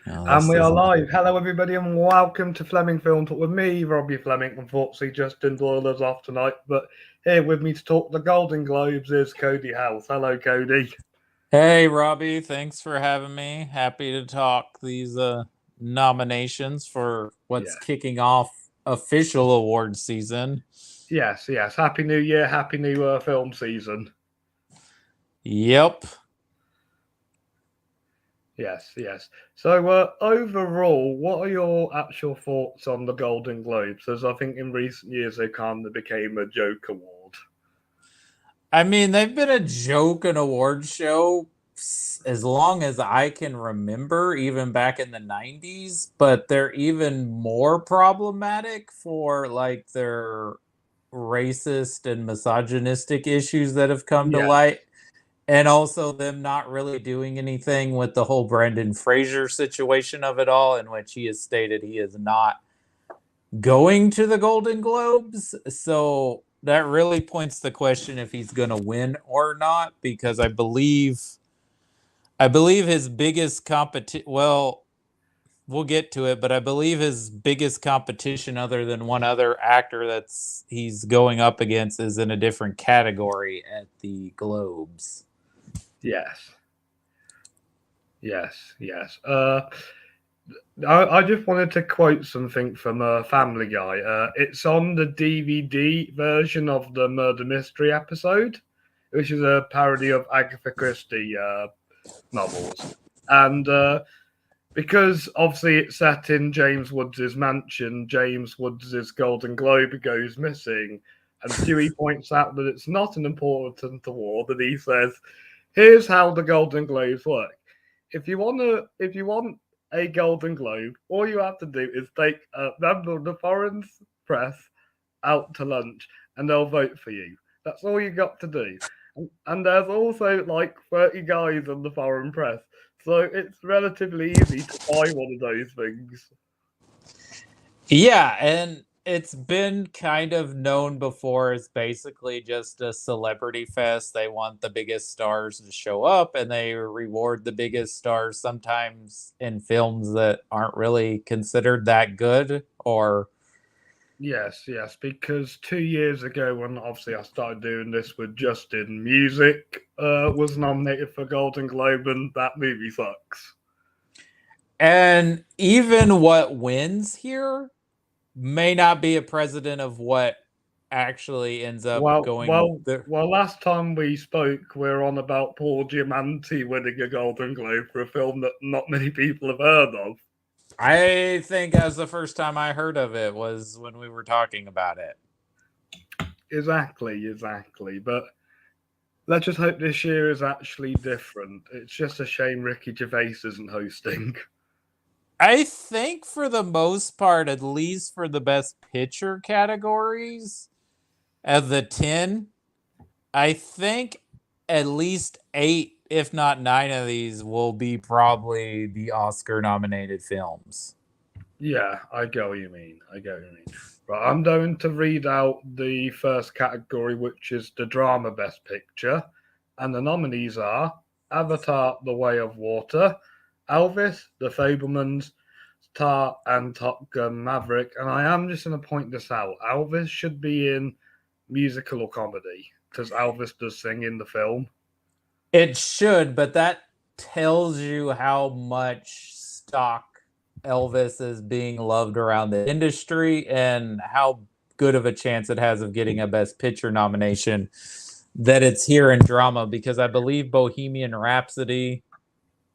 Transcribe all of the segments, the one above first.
Oh, And this we are doesn't. live. Hello, everybody, and welcome to Fleming Film Talk with me, Robbie Fleming. Unfortunately, Justin Doyle is off tonight, but here with me to talk the Golden Globes is Cody House. Hello, Cody. Hey, Robbie, thanks for having me. Happy to talk these nominations for what's Yeah. kicking off official award season. Yes. Happy New Year. Happy New film season. Yep. Yes. So, overall, what are your actual thoughts on the Golden Globes? As I think in recent years they kind of became a joke award. I mean, they've been a joke and award show as long as I can remember, even back in the 90s, but they're even more problematic for like their racist and misogynistic issues that have come to Yeah, light. And also them not really doing anything with the whole Brendan Fraser situation of it all, in which he has stated he is not going to the Golden Globes. So that really points the question if he's going to win or not, because I believe his biggest competition. Well, we'll get to it, but I believe his biggest competition, other than one other actor that's he's going up against, is in a different category at the Globes. yes, yes. I just wanted to quote something from Family Guy. It's on the DVD version of the murder mystery episode, which is a parody of Agatha Christie novels. And because obviously it's set in James Woods' mansion, James Woods' Golden Globe goes missing. And Stewie points out that it's not an important award, and he says, "Here's how the Golden Globes work. If you want a Golden Globe, all you have to do is take a member of the foreign press out to lunch, and they'll vote for you. That's all you got to do. And there's also like 30 guys in the foreign press, so it's relatively easy to buy one of those things." Yeah, and it's been kind of known before as basically just a celebrity fest. They want the biggest stars to show up and they reward the biggest stars sometimes in films that aren't really considered that good or Yes, because 2 years ago, when obviously I started doing this with Justin, music was nominated for Golden Globe, and that movie sucks. and even what wins here may not be a precedent of what actually ends up Well, going well, there. well. Last time we spoke, we are on about Paul Giamatti winning a Golden Globe for a film that not many people have heard of. I think that was the first time I heard of it was when we were talking about it. Exactly. But let's just hope this year is actually different. It's just a shame Ricky Gervais isn't hosting. I think for the most part, at least for the best picture categories of the 10, I think at least 8, if not 9 of these will be probably the Oscar nominated films. Yeah, I get what you mean. Right, I'm going to read out the first category, which is the drama best picture. And the nominees are Avatar The Way of Water, Elvis, The Fablemans, Tar, and Top Gun Maverick. And I am just going to point this out. Elvis should be in musical or comedy because Elvis does sing in the film. It should, but that tells you how much stock Elvis is being loved around the industry and how good of a chance it has of getting a Best Picture nomination that it's here in drama, because I believe Bohemian Rhapsody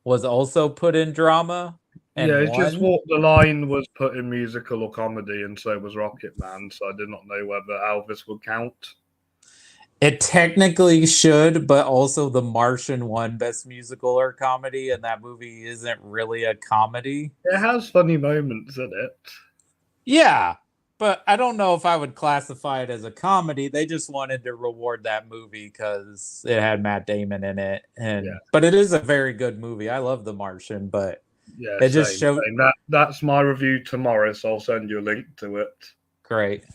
was also put in drama Yeah, and it's just won. what the line was put in musical or comedy, and so was Rocket Man. So I did not know whether Elvis would count. It technically should, but also The Martian won Best Musical or Comedy, and that movie isn't really a comedy. It has funny moments in it. Yeah, but I don't know if I would classify it as a comedy. They just wanted to reward that movie because it had Matt Damon in it, Yeah, but it is a very good movie. I love The Martian, but yeah, it just showed same. That's my review tomorrow, so I'll send you a link to it. great.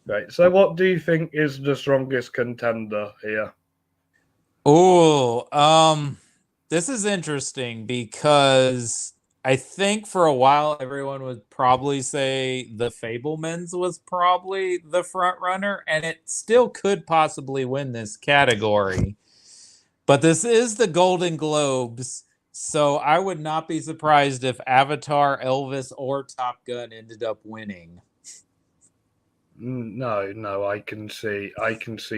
Right. So, what do you think is the strongest contender here? Oh, this is interesting because I think for a while everyone would probably say The Fablemans was probably the front runner, and it still could possibly win this category. But this is the Golden Globes, so I would not be surprised if Avatar, Elvis, or Top Gun ended up winning. No, I can see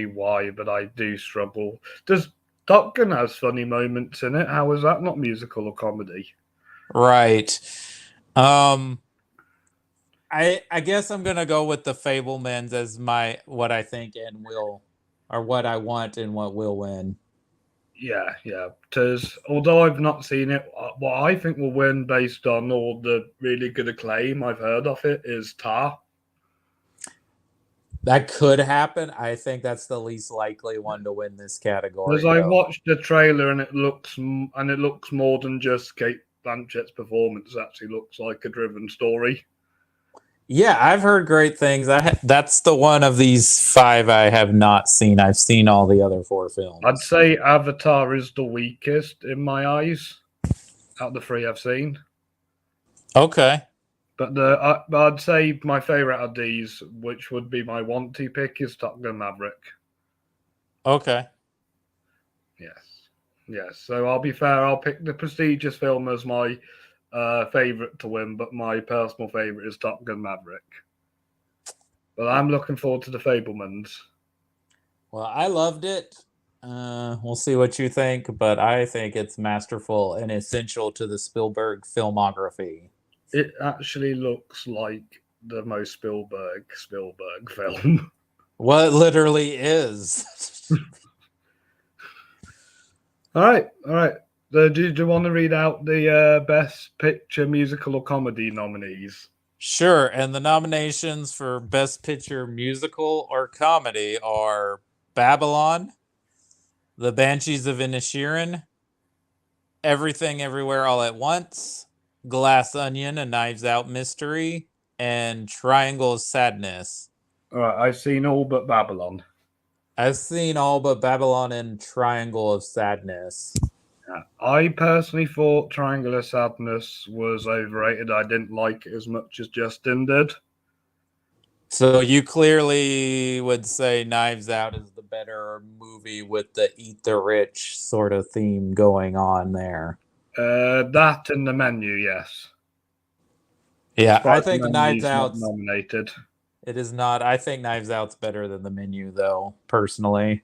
why, but I do struggle. Does Top Gun has funny moments in it? How is that not musical or comedy? Right. Um I guess I'm gonna go with the Fablemans as my what I think and will, or what I want and what will win. Yeah, yeah. Because although I've not seen it, what I think will win based on all the really good acclaim I've heard of it is Tar. That could happen. I think that's the least likely one to win this Because category, I though. watched the trailer and it looks more than just Kate Blanchett's performance. It actually looks like a driven story. Yeah, I've heard great things. That's the one of these five I have not seen. I've seen all the other four I'd films. say Avatar is the weakest in my eyes out of the three I've seen. Okay. But I'd say my favorite of these, which would be my want to pick, is Top Gun Maverick. Okay. Yes. So I'll be fair. I'll pick the prestigious film as my favorite to win, but my personal favorite is Top Gun Maverick. But I'm looking forward to the Fablemans. Well, I loved it. We'll see what you think, but I think it's masterful and essential to the Spielberg filmography. It actually looks like the most Spielberg film. Well, it literally is. All right. Do you want to read out the Best Picture Musical or Comedy nominees? Sure. And the nominations for Best Picture Musical or Comedy are Babylon, The Banshees of Inisherin, Everything Everywhere All at Once, Glass Onion, A Knives Out Mystery, and Triangle of Sadness. All right, I've seen all but Babylon. I've seen all but Babylon and Triangle of Sadness. I personally thought Triangle of Sadness was overrated. I didn't like it as much as Justin did. So you clearly would say Knives Out is the better movie with the eat the rich sort of theme going on there. That and The Menu, yes. Yeah, Despite I think The Knives Menu's not Out's nominated. it is not. I think Knives Out's better than The Menu, though, personally.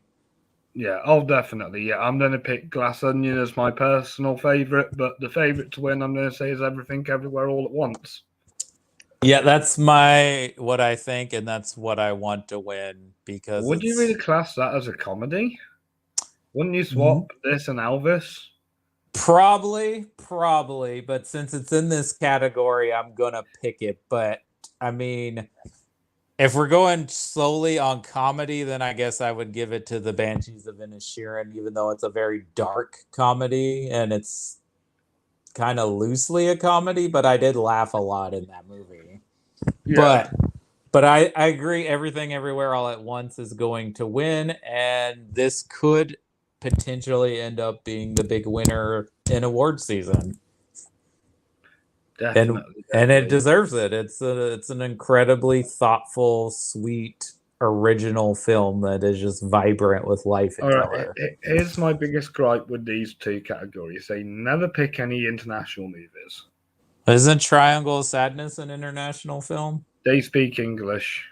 Yeah, definitely. Yeah, I'm going to pick Glass Onion as my personal favorite, but the favorite to win, I'm going to say, is Everything Everywhere All at Once. Yeah, that's what I think, and that's what I want to win because Would you really class that as a comedy? Wouldn't you swap this and Elvis? probably, but since it's in this category, I'm gonna pick it. But I mean, if we're going solely on comedy, then I guess I would give it to The Banshees of Inisherin, even though it's a very dark comedy and it's kind of loosely a comedy, but I did laugh a lot in that movie. Yeah. But I agree Everything Everywhere All at Once is going to win, and this could potentially end up being the big winner in award season. Definitely. And it deserves it. It's an incredibly thoughtful, sweet, original film that is just vibrant with life and All right, color. here's my biggest gripe with these two categories. They never pick any international movies. Isn't Triangle of Sadness an international film? They speak English.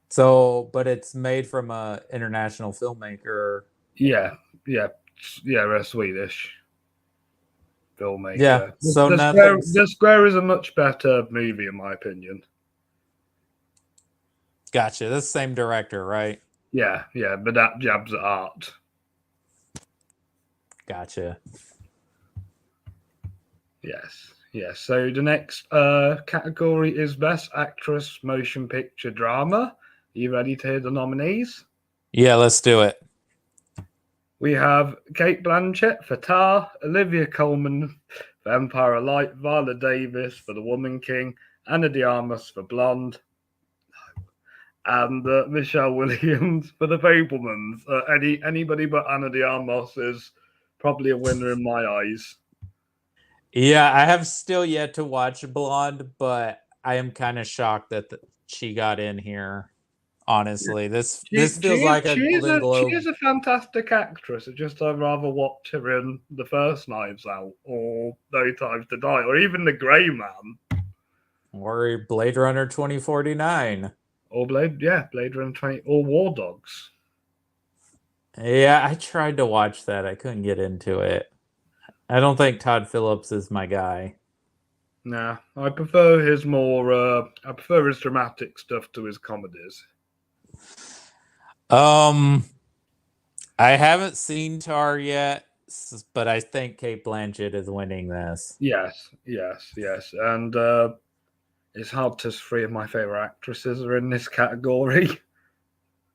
So, but it's made from a international filmmaker. Yeah, a Swedish filmmaker. Yeah, so The Square is a much better movie, in my opinion. Gotcha. That's the same director, right? Yeah, but that jabs at art. Gotcha. Yes. So the next category is Best Actress Motion Picture Drama. Are you ready to hear the nominees? Yeah, let's do it. We have Kate Blanchett for Tar, Olivia Colman for Empire of Light, Viola Davis for The Woman King, Ana de Armas for Blonde, and Michelle Williams for The Fablemans. Anybody but Ana de Armas is probably a winner in my eyes. Yeah, I have still yet to watch Blonde, but I am kind of shocked that she got in here. Honestly, this feels like a Golden She Globe. is a fantastic actress. It's just I'd rather watch her in the first Knives Out or No Time to Die or even The Grey Man Or Blade Runner 2049. or Blade Runner 20 or War Dogs. Yeah, I tried to watch that. I couldn't get into it. I don't think Todd Phillips is my guy. Nah, I prefer his more. I prefer his dramatic stuff to his comedies. Um, I haven't seen Tar yet, but I think Kate Blanchett is winning this. Yes, yes, yes, and it's hard to. Three of my favorite actresses are in this category.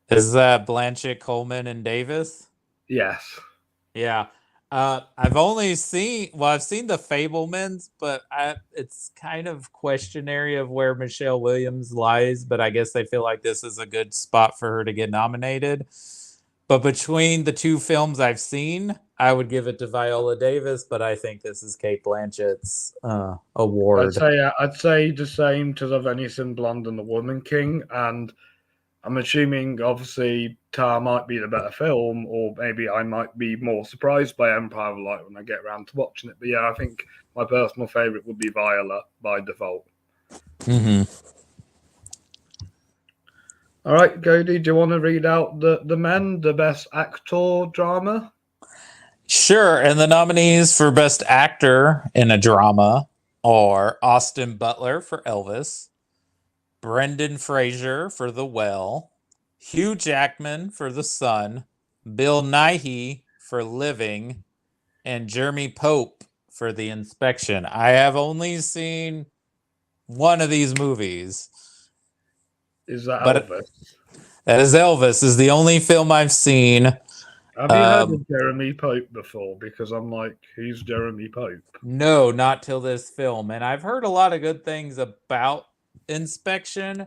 Is that Blanchett, Coleman, and Davis? Yes. Yeah. I've only seen I've seen the Fablemans, but it's kind of questionary of where Michelle Williams lies. But I guess they feel like this is a good spot for her to get nominated. But between the two films I've seen, I would give it to Viola Davis. But I think this is Kate Blanchett's award. I'd say the same because I've only seen Blonde and the Woman King, and I'm assuming obviously Tar might be the better film, or maybe I might be more surprised by Empire of Light when I get around to watching it. But yeah, I think my personal favorite would be Viola by default. Mm-hmm. All right, Cody, do you want to read out the men, the best actor drama? Sure. And the nominees for Best Actor in a Drama are Austin Butler for Elvis, Brendan Fraser for The Well, Hugh Jackman for The Son, Bill Nighy for Living, and Jeremy Pope for The Inspection. I have only seen one of these movies. Is that Elvis? That is Elvis. Is the only film I've seen. Have you heard of Jeremy Pope before? Because I'm like, who's Jeremy Pope? No, not till this film. And I've heard a lot of good things about Inspection.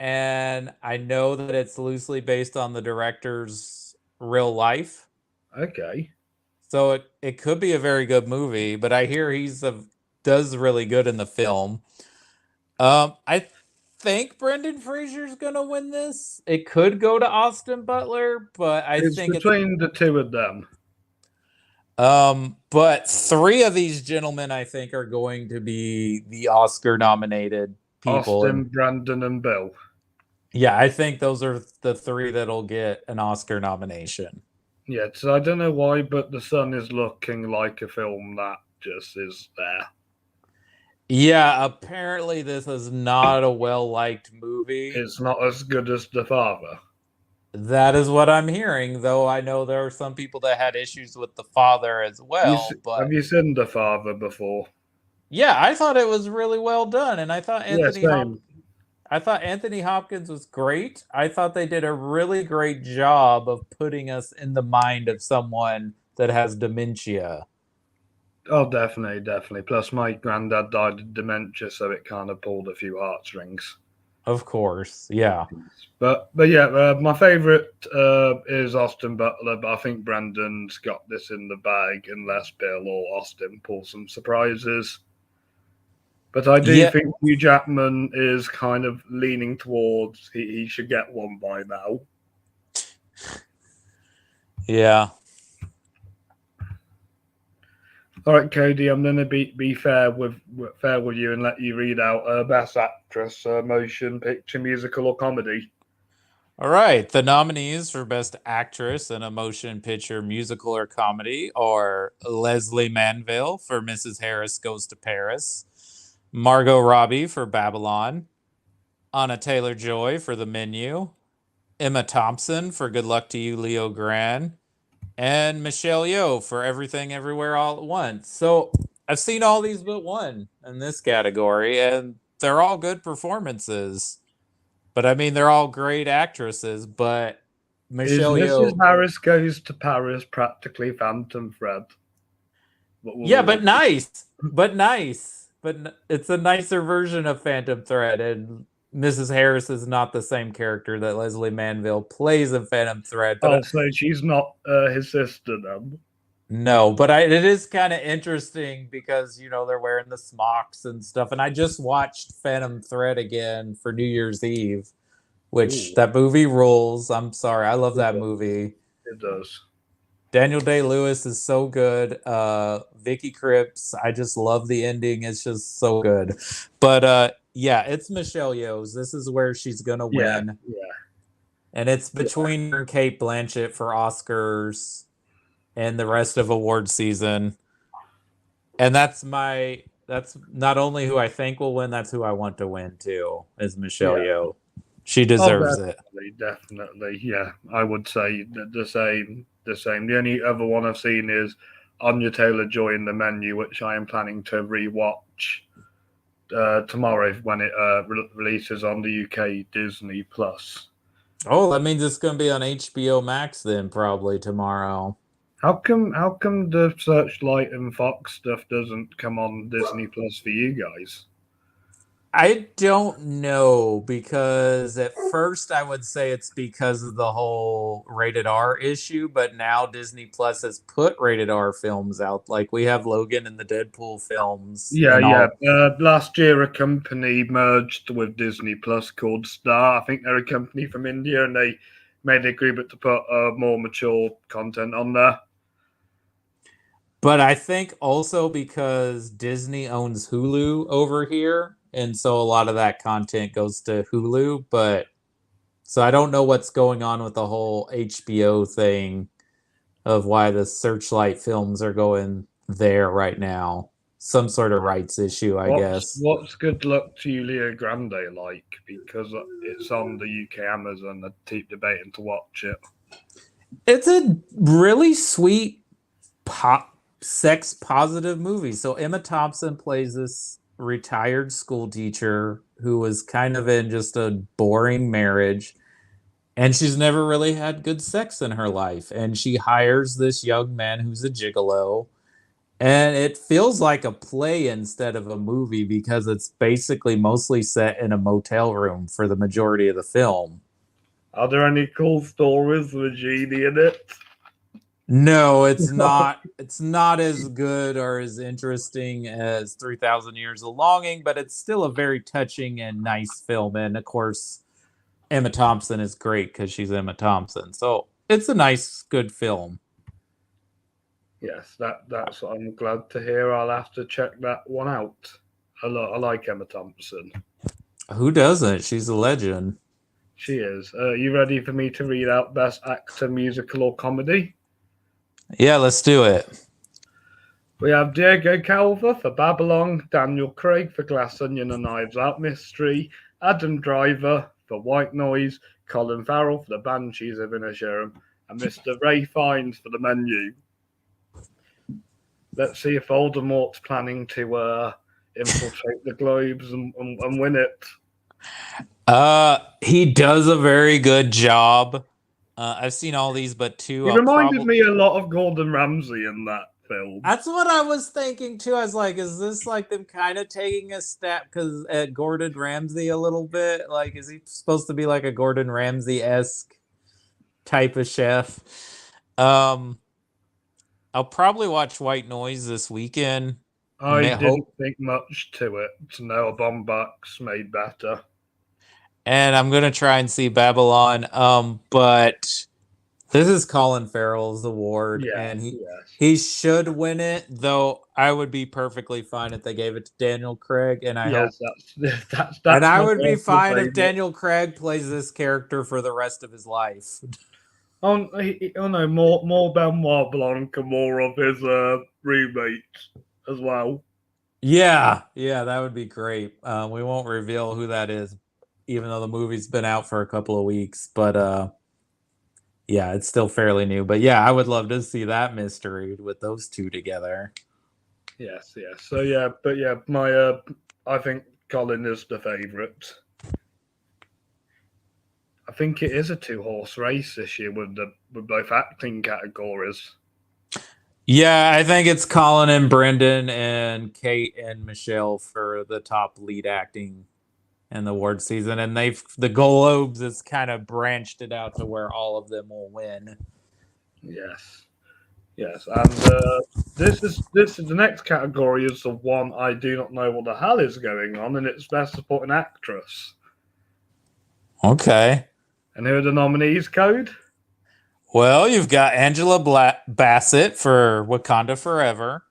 And I know that it's loosely based on the director's real life. Okay. So it could be a very good movie, but I hear does really good in the film. I think Brendan Fraser's gonna win this. It could go to Austin Butler, but It's between the two of them. But three of these gentlemen, I think, are going to be the Oscar nominated people. Austin, Brandon, and Bill. Yeah, I think those are the three that'll get an Oscar nomination. Yeah, so I don't know why, but The Sun is looking like a film that just is there. Yeah, apparently this is not a well-liked movie. It's not as good as The Father. That is what I'm hearing, though I know there are some people that had issues with The Father as well. Have you seen The Father before? Yeah, I thought it was really well done, and I thought Anthony Hopkins was great. I thought they did a really great job of putting us in the mind of someone that has dementia. Oh, definitely, definitely. Plus, my granddad died of dementia, so it kind of pulled a few heartstrings. Of course, yeah. But yeah, my favourite is Austin Butler, but I think Brandon's got this in the bag unless Bill or Austin pull some surprises. But I do think Hugh Jackman is kind of leaning towards he should get one by now. Yeah. All right, Cody, I'm going to be fair with you and let you read out Best Actress, Motion Picture, Musical, or Comedy. All right. The nominees for Best Actress in a Motion Picture, Musical, or Comedy are Leslie Manville for Mrs. Harris Goes to Paris, Margot Robbie for Babylon, Anna Taylor-Joy for The Menu, Emma Thompson for Good Luck to You, Leo Grand, and Michelle Yeoh for Everything Everywhere All at Once. So I've seen all these but one in this category, and they're all good performances. But I mean, they're all great actresses. But Michelle Yeoh, Mrs. Harris Goes to Paris practically Phantom Thread. Yeah, but nice. But it's a nicer version of Phantom Thread, and Mrs. Harris is not the same character that Leslie Manville plays in Phantom Thread. But so she's not his sister then? No, but it is kind of interesting because they're wearing the smocks and stuff. And I just watched Phantom Thread again for New Year's Eve, which Ooh, that movie rules. I'm sorry, I love it that does. movie. It does. Daniel Day-Lewis is so good. Vicky Krieps, I just love the ending. It's just so good. But yeah, it's Michelle Yeoh's. This is where she's gonna Yeah, win, yeah, and it's yeah. between her and Kate Blanchett for Oscars and the rest of award season. And that's not only who I think will win, that's who I want to win too, is Michelle Yeah. Yeoh. She Oh, deserves it. definitely, definitely. Yeah, I would say the same. The same. The only other one I've seen is Anya Taylor-Joy in the Menu, which I am planning to rewatch tomorrow when it releases on the UK Disney Plus. Oh, that means it's gonna be on HBO Max then, probably tomorrow. How come? How come the Searchlight and Fox stuff doesn't come on Disney Plus for you guys? I don't know, because at first I would say it's because of the whole rated R issue, but now Disney Plus has put rated R films out. Like we have Logan and the Deadpool films Yeah, and yeah. all. Last year, a company merged with Disney Plus called Star. I think they're a company from India, and they made the agreement to put more mature content on there. But I think also because Disney owns Hulu over here, and so a lot of that content goes to Hulu, but so I don't know what's going on with the whole HBO thing of why the Searchlight films are going there right now. Some sort of rights issue, I guess. What's Good Luck to Julia Grande like? Because it's on the UK Amazon. I keep debating to watch it. It's a really sweet pop sex positive movie. So Emma Thompson plays this retired school teacher who was kind of in just a boring marriage, and she's never really had good sex in her life, and she hires this young man who's a gigolo. And it feels like a play instead of a movie because it's basically mostly set in a motel room for the majority of the film. Are there any cool stories with Genie in it? No, it's not. It's not as good or as interesting as 3,000 Years of Longing, but it's still a very touching and nice film. And of course, Emma Thompson is great because she's Emma Thompson. So it's a nice, good film. Yes, that's what I'm glad to hear. I'll have to check that one out. I like Emma Thompson. Who doesn't? She's a legend. She is. You ready for me to read out Best Actor, Musical or Comedy? Yeah, let's do it. We have Diego Calva for Babylon, Daniel Craig for Glass Onion and Knives Out Mystery, Adam Driver for White Noise, Colin Farrell for The Banshees of Inisherin, and Mr. Ray Fiennes for The Menu. Let's see if Voldemort's planning to infiltrate the globes and win it. He does a very good job. I've seen all these, but two. He I'll reminded probably. me a lot of Gordon Ramsay in that film. That's what I was thinking too. I was like, is this like them kind of taking a step because at Gordon Ramsay a little bit? Like, is he supposed to be like a Gordon Ramsay-esque type of chef? Um, I'll probably watch White Noise this weekend. I didn't think much to it. Noah Baumbach's made better. And I'm gonna try and see Babylon. But this is Colin Farrell's award, and he should win it. Though I would be perfectly fine if they gave it to Daniel Craig, and I hope. That's And I would be fine if Daniel Craig plays this character for the rest of his life. Oh no, more Benoit Blanc and more of his roommates as well. Yeah, that would be great. We won't reveal who that is, even though the movie's been out for a couple of weeks. But yeah, it's still fairly new. But yeah, I would love to see that mystery with those two together. Yes. So yeah, but yeah, my I think Colin is the favourite. I think it is a 2-horse race this year with both acting categories. Yeah, I think it's Colin and Brendan and Kate and Michelle for the top lead acting in the award season, and the Globes has kind of branched it out to where all of them will win. Yes. Yes, and this is the next category is the one I do not know what the hell is going on, and it's Best Supporting Actress. Okay. And who are the nominees, Code? Well, you've got Angela Bassett for Wakanda Forever,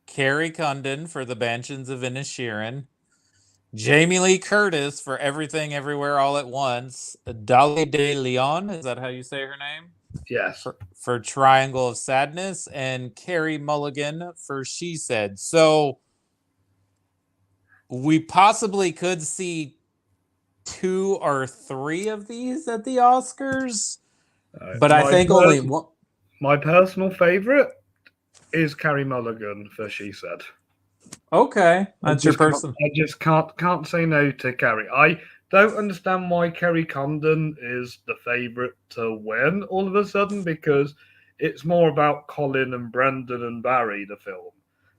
Carrie Condon for The Banshees of Inisherin, Jamie Lee Curtis for Everything Everywhere All at Once, Dolly De Leon, is that how you say her name? Yes. For Triangle of Sadness, and Carrie Mulligan for She Said. So we possibly could see 2 or 3 of these at the Oscars, but I think only one. My personal favorite is Carrie Mulligan for She Said. Okay, that's your person. I just can't say no to Carrie. I don't understand why Carrie Condon is the favorite to win all of a sudden, because it's more about Colin and Brendan and Barry, the film.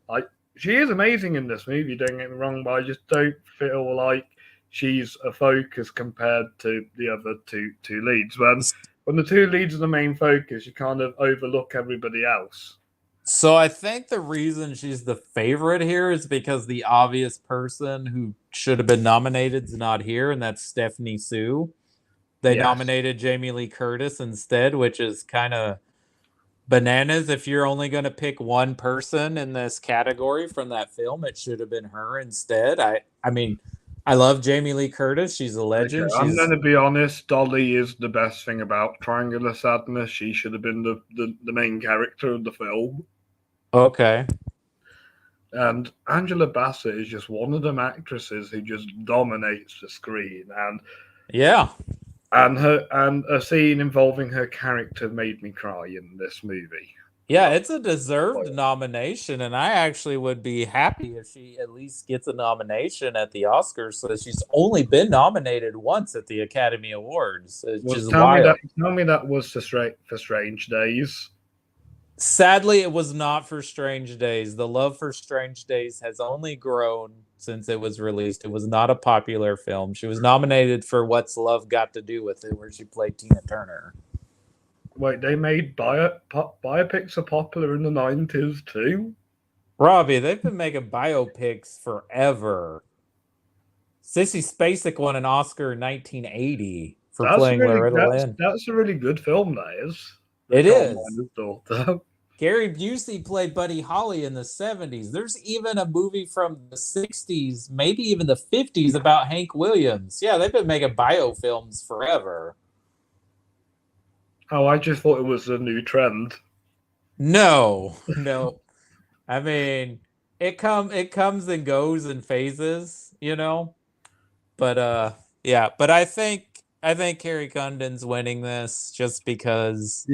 Like, she is amazing in this movie, don't get me wrong, but I just don't feel like she's a focus compared to the other two leads. When the 2 leads are the main focus, you kind of overlook everybody else. So I think the reason she's the favorite here is because the obvious person who should have been nominated is not here, and that's Stephanie Sue. They nominated Jamie Lee Curtis instead, which is kind of bananas. If you're only going to pick one person in this category from that film, it should have been her instead. I mean, I love Jamie Lee Curtis. She's a legend. Okay, I'm going to be honest. Dolly is the best thing about Triangle of Sadness. She should have been the main character of the film. Okay. And Angela Bassett is just one of them actresses who just dominates the screen. And yeah. And a scene involving her character made me cry in this movie. Yeah, it's a deserved nomination, and I actually would be happy if she at least gets a nomination at the Oscars. So she's only been nominated once at the Academy Awards, which is wild. Tell me that was for Strange Days. Sadly, it was not for Strange Days. The love for Strange Days has only grown since it was released. It was not a popular film. She was nominated for What's Love Got to Do with It, where she played Tina Turner. Wait, they made biopics are popular in the 90s too? Robbie, they've been making biopics forever. Sissy Spacek won an Oscar in 1980 for playing Loretta Lynn. That's a really good film, that is. It is. Gary Busey played Buddy Holly in the 70s. There's even a movie from the 60s, maybe even the 50s, about Hank Williams. Yeah, they've been making biofilms forever. Oh, I just thought it was a new trend. No. I mean, it comes and goes in phases, you know. But yeah, but I think Carrie Condon's winning this just because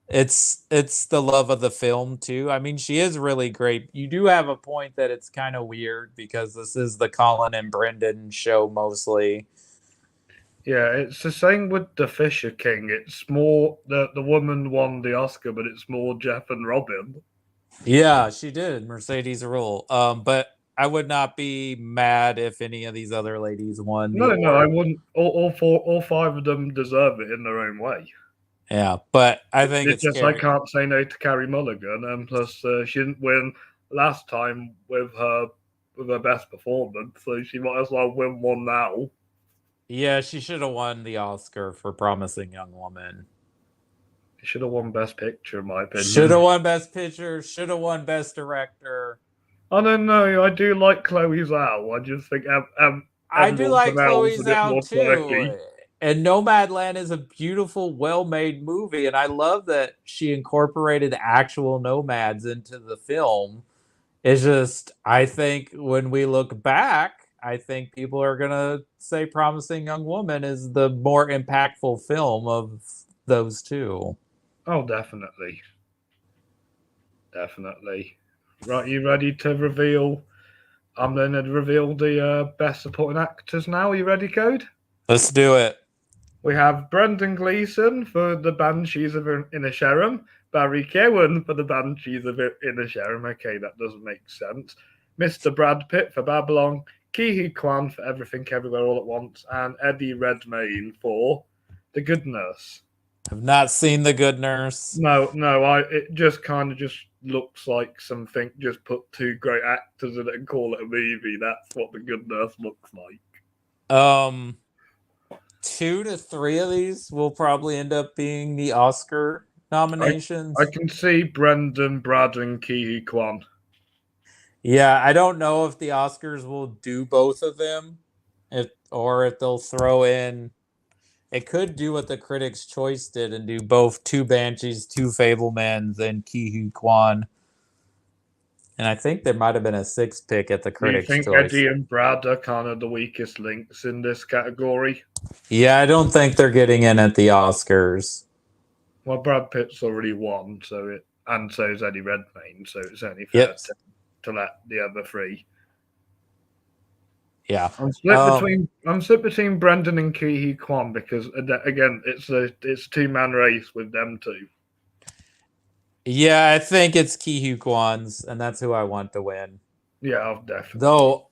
it's the love of the film too. I mean, she is really great. You do have a point that it's kind of weird because this is the Colin and Brendan show mostly. Yeah, it's the same with The Fisher King. It's more the woman won the Oscar, but it's more Jeff and Robin. Yeah, she did. Mercedes Rule. But I would not be mad if any of these other ladies won. No, I wouldn't. All 5 of them deserve it in their own way. Yeah, but I think it's just I can't say no to Carrie Mulligan, and plus she didn't win last time with her best performance, so she might as well win one now. Yeah, she should have won the Oscar for Promising Young Woman. She should have won Best Picture, in my opinion. Should have won Best Picture. Should have won Best Director. I don't know. I do like Chloe Zhao. I just think I do like Chloe Zhao too. And Nomadland is a beautiful, well-made movie, and I love that she incorporated actual nomads into the film. It's just, I think when we look back, I think people are gonna say Promising Young Woman is the more impactful film of those two. Oh, definitely. Right, you ready to reveal? I'm going to reveal the best supporting actors now. Are you ready, Code? Let's do it. We have Brendan Gleeson for The Banshees of Inisherin, Barry Keoghan for The Banshees of Inisherin. Okay, that doesn't make sense. Mr. Brad Pitt for Babylon, Ke Huy Quan for Everything Everywhere All at Once, and Eddie Redmayne for The Good Nurse. I've not seen The Good Nurse. No, it just kind of just looks like something. Just put two great actors in it and call it a movie. That's what The Good Nurse looks like. 2 to 3 of these will probably end up being the Oscar nominations. I can see Brendan, Brad, and Ki Kwan. Yeah, I don't know if the Oscars will do both of them, or if they'll throw in. It could do what the Critics' Choice did and do both 2 Banshees, 2 Fablemans, and Ki Kwan. And I think there might have been a 6th pick at the Critics' Do you think Choice. Eddie and Brad are kind of the weakest links in this category? Yeah, I don't think they're getting in at the Oscars. Well, Brad Pitt's already won, and so is Eddie Redmayne, so it's only fair to let the other 3. Yeah, I'm split between Brendan and Ki Kwan because again, it's a 2-man race with them 2. Yeah, I think it's Ki Kwan's, and that's who I want to win. Yeah, I'll definitely.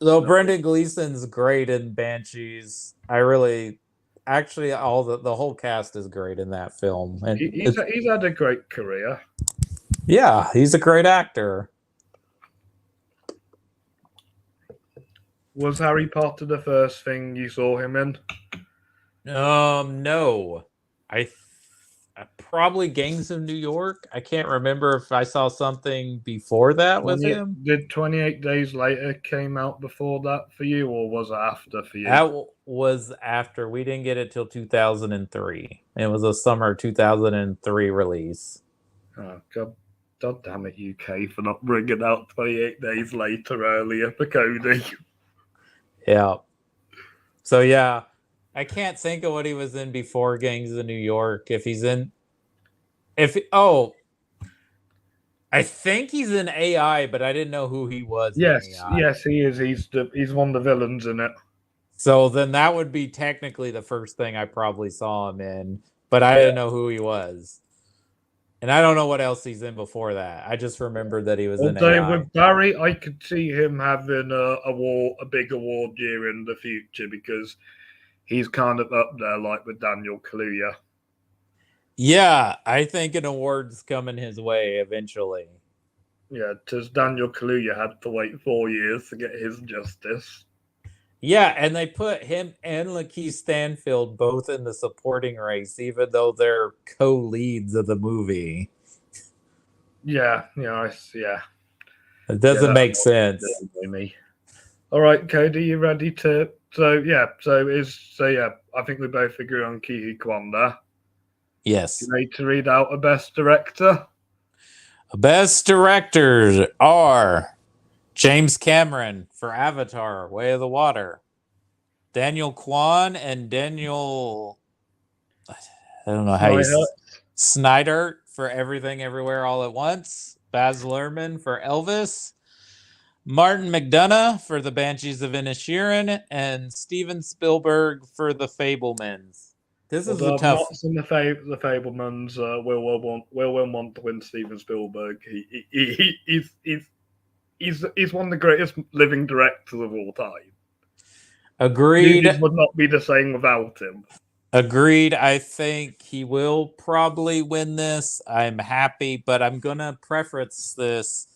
Though Brendan Gleeson's great in Banshees, I really, actually, the whole cast is great in that film. And he's had a great career. Yeah, he's a great actor. Was Harry Potter the first thing you saw him in? No. I probably Gangs of New York. I can't remember if I saw something before that with him. Did 28 Days Later came out before that for you, or was it after for you? That was after. We didn't get it till 2003. It was a summer 2003 release. Oh, God damn it, UK, for not bringing out 28 Days Later earlier for Cody. Yeah. So, yeah, I can't think of what he was in before Gangs of New York. I think he's in AI, but I didn't know who he was. Yes, in AI. Yes, he is. He's one of the villains in it. So then that would be technically the first thing I probably saw him in, but I didn't know who he was. And I don't know what else he's in before that. I just remembered that he was in AI. With Barry, I could see him having a big award year in the future because he's kind of up there, like with Daniel Kaluuya. Yeah, I think an award's coming his way eventually. Yeah, because Daniel Kaluuya had to wait 4 years to get his justice. Yeah, and they put him and Lakeith Stanfield both in the supporting race, even though they're co-leads of the movie. Yeah. It doesn't make sense. All right, Cody, you ready to? I think we both agree on Ki Kwan there. Yes. You need to read out a best director. Best directors are James Cameron for Avatar, Way of the Water. Daniel Kwan and Daniel, I don't know how you Snyder for Everything Everywhere All at Once. Baz Luhrmann for Elvis. Martin McDonagh for The Banshees of Inisherin. And Steven Spielberg for The Fablemans. This is a tough. Not in the Fablemans. Will want to win Steven Spielberg. He's one of the greatest living directors of all time. Agreed. It would not be the same without him. Agreed. I think he will probably win this. I'm happy, but I'm going to preface this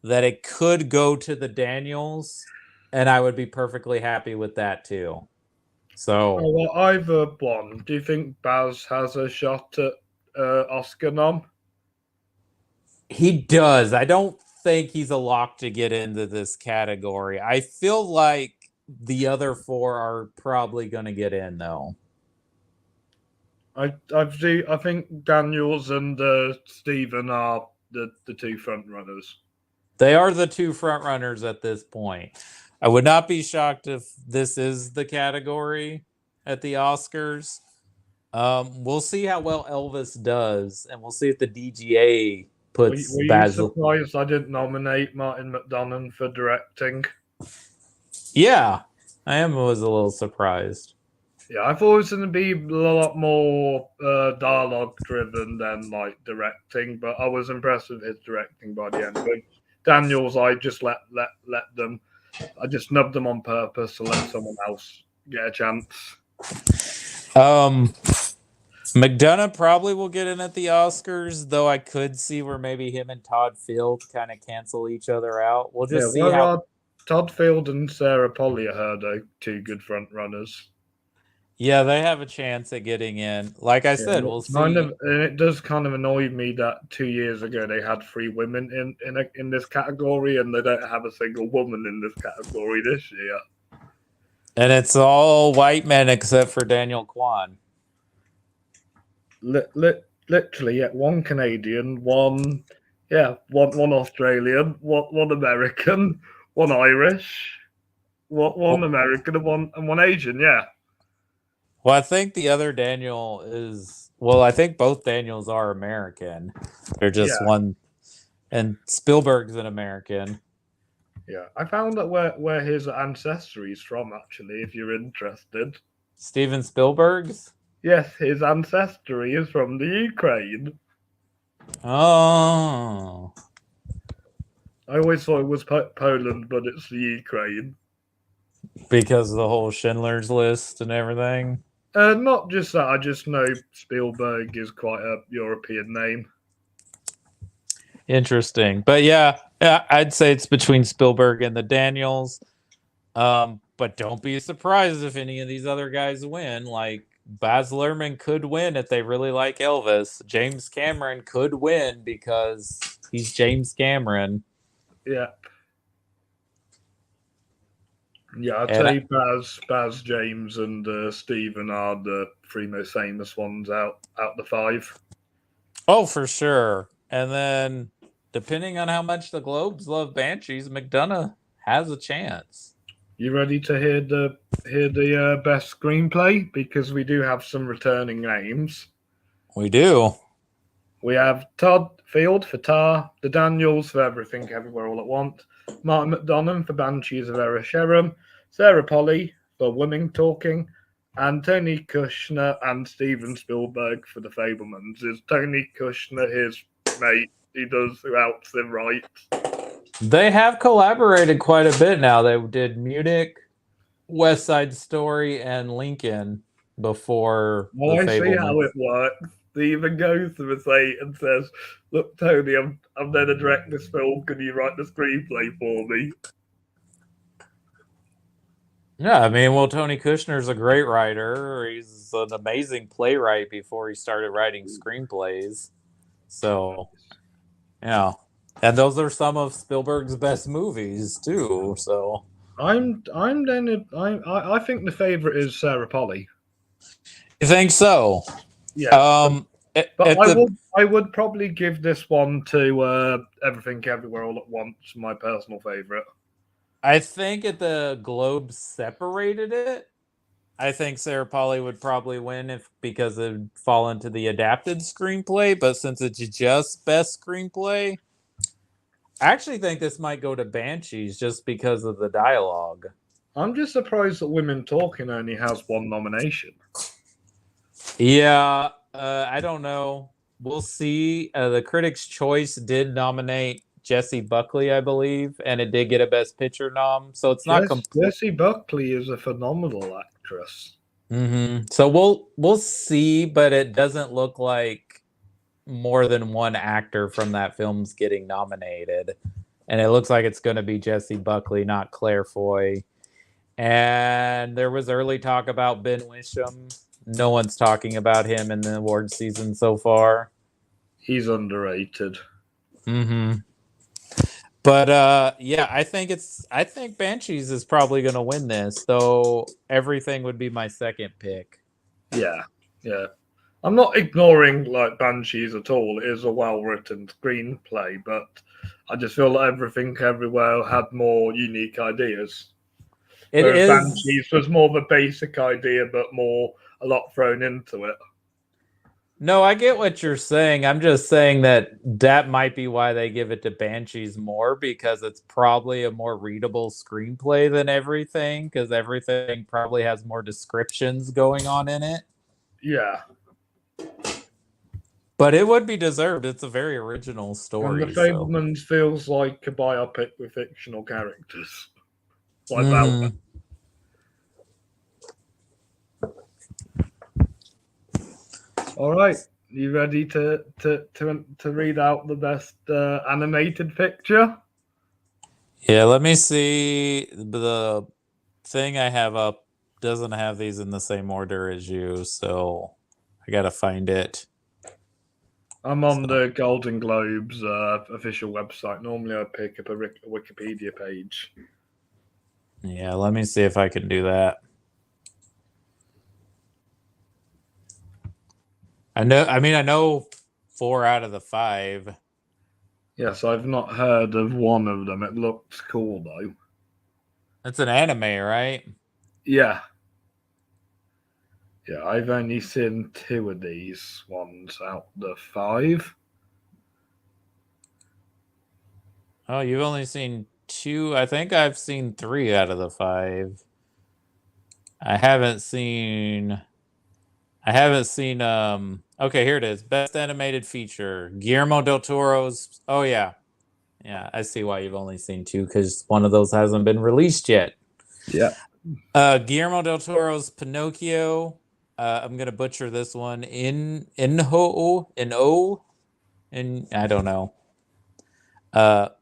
that it could go to the Daniels, and I would be perfectly happy with that too. So, either one. Do you think Baz has a shot at Oscar nom? He does. I don't think he's a lock to get into this category. I feel like the other 4 are probably going to get in, though. I think Daniels and Steven are the 2 front runners. They are the 2 front runners at this point. I would not be shocked if this is the category at the Oscars. We'll see how well Elvis does, and we'll see if the DGA puts Were you surprised I didn't nominate Martin McDonagh for directing? Yeah, I was a little surprised. Yeah, I thought it was going to be a lot more dialogue driven than like directing, but I was impressed with his directing by the end. But Daniels, I just let them. I just snubbed them on purpose to let someone else get a chance. McDonough probably will get in at the Oscars, though I could see where maybe him and Todd Field kind of cancel each other out. We'll Yeah, just see where how. are Todd Field and Sarah Polly are two good front runners. Yeah, they have a chance at getting in. Like I Yeah, said, we'll see. and it does kind of annoy me that 2 years ago they had 3 women in this category, and they don't have a single woman in this category this year. And it's all white men except for Daniel Kwan. Literally, yeah, one Canadian, one Australian, one American, one Irish, one American, and one Asian. Yeah. Well, I think the other Daniel is. Well, I think both Daniels are American. They're just Yeah. one. And Spielberg's an American. Yeah, I found out where his ancestry is from, actually, if you're interested. Steven Spielberg's? Yes, his ancestry is from the Ukraine. Oh. I always thought it was Poland, but it's the Ukraine. Because of the whole Schindler's List and everything? Not just that, I just know Spielberg is quite a European name. Interesting. But yeah, I'd say it's between Spielberg and the Daniels. But don't be surprised if any of these other guys win. Like Baz Luhrmann could win if they really like Elvis. James Cameron could win because he's James Cameron. Yeah. Yeah, I'd say Baz, James, and Stephen are the 3 most famous ones out the 5. Oh, for sure. And then, depending on how much the Globes love Banshees, McDonough has a chance. You ready to hear the best screenplay? Because we do have some returning names. We do. We have Todd Field for Tar, the Daniels for Everything Everywhere All at Once, Martin McDonagh for Banshees of Inisherin, Sarah Polly for Women Talking, and Tony Kushner and Steven Spielberg for The Fabelmans. Is Tony Kushner his mate? He does who helps him write. They have collaborated quite a bit now. They did Munich, West Side Story, and Lincoln before Well, The I see Fabelmans. how it works. He even goes to the site and says, "Look, Tony, I'm going to direct this film. Can you write the screenplay for me?" Yeah, I mean, well, Tony Kushner's a great writer. He's an amazing playwright before he started writing screenplays. So, yeah. And those are some of Spielberg's best movies, too. So, I think the favorite is Sarah Polly. you think so? Yeah. I would probably give this one to Everything Everywhere All at Once, my personal favorite. I think if the Globes separated it, I think Sarah Polly would probably win because it would fall into the adapted screenplay. But since it's just best screenplay, I actually think this might go to Banshees just because of the dialogue. I'm just surprised that Women Talking only has 1 nomination. Yeah, I don't know. We'll see. The Critics' Choice did nominate Jessie Buckley, I believe, and it did get a Best Picture nom. So it's not Jessie Buckley is a phenomenal actress. Mm-hmm. So we'll see, but it doesn't look like more than one actor from that film's getting nominated, and it looks like it's going to be Jessie Buckley, not Claire Foy. And there was early talk about Ben Whishaw. No one's talking about him in the award season so far. He's underrated. Mm-hmm. But yeah, I think Banshees is probably going to win this, though Everything would be my second pick. Yeah. I'm not ignoring like Banshees at all. It is a well-written screenplay, but I just feel like Everything Everywhere had more unique ideas. Banshees was more of a basic idea, but a lot thrown into it. No, I get what you're saying. I'm just saying that might be why they give it to Banshees more, because it's probably a more readable screenplay than Everything, because Everything probably has more descriptions going on in it. Yeah. But it would be deserved. It's a very original story. And The Fabelmans feels like a biopic with fictional characters. Like Mm-hmm. All right, you ready to read out the best animated picture? Yeah, let me see. The thing I have up doesn't have these in the same order as you, so I gotta find it. I'm on So, the Golden Globes official website. Normally, I pick up a Wikipedia page. yeah, let me see if I can do that. I know 4 out of the 5. Yes, I've not heard of one of them. It looks cool though. That's an anime, right? Yeah, yeah. I've only seen 2 of these ones out the 5. Oh, you've only seen 2. I think I've seen 3 out of the 5. I haven't seen okay, here it is. Best animated feature. Guillermo del Toro's. Oh yeah. Yeah, I see why you've only seen 2 cuz one of those hasn't been released yet. Yeah. Guillermo del Toro's Pinocchio. I'm going to butcher this one. In I don't know.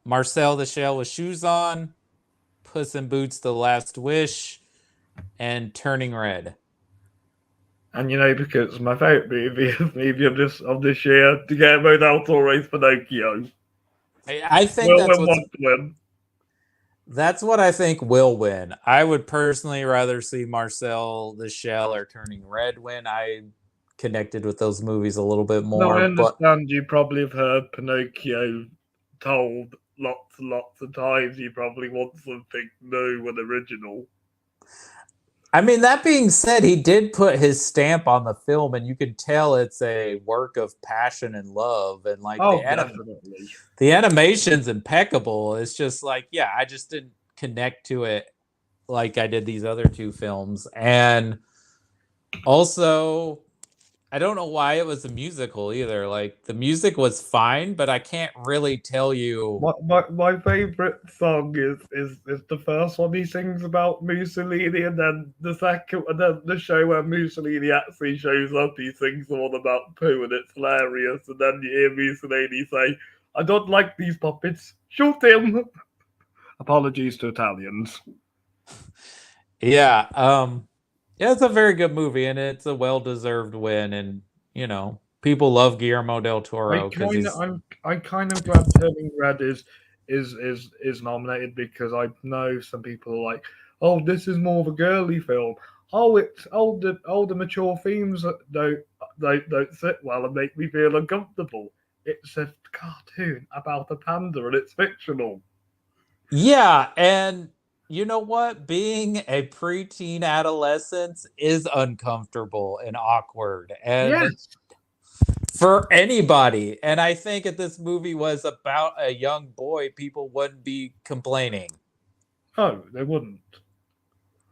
Marcel the Shell with Shoes On, Puss in Boots: The Last Wish, and Turning Red. And because my favourite movie of this year, Guillermo del Toro's Pinocchio. I think Will win one to win. that's what I think will win. I would personally rather see Marcel the Shell or Turning Red win. I connected with those movies a little bit No, I more, but understand you probably have heard Pinocchio told lots and lots of times. You probably want something new and original. I mean, that being said, he did put his stamp on the film, and you can tell it's a work of passion and love. And like Oh, definitely. the animation's impeccable. It's just like, yeah, I just didn't connect to it like I did these other 2 films. And also, I don't know why it was a musical either. Like the music was fine, but I can't really tell you. My favorite song is the first one he sings about Mussolini, and then the second, and then the show where Mussolini actually shows up, he sings the one about poo, and it's hilarious. And then you hear Mussolini say, "I don't like these puppets. Shoot him." Apologies to Italians. Yeah, yeah, it's a very good movie, and it's a well-deserved win. And people love Guillermo del Toro because he's. I kind of glad Turning Red is nominated, because I know some people are like, oh, this is more of a girly film. Oh, it's older mature themes that don't sit well and make me feel uncomfortable. It's a cartoon about a panda and it's fictional. Yeah, and you know what? Being a preteen adolescent is uncomfortable and awkward, and Yes. for anybody. And I think if this movie was about a young boy, people wouldn't be complaining. Oh, they wouldn't.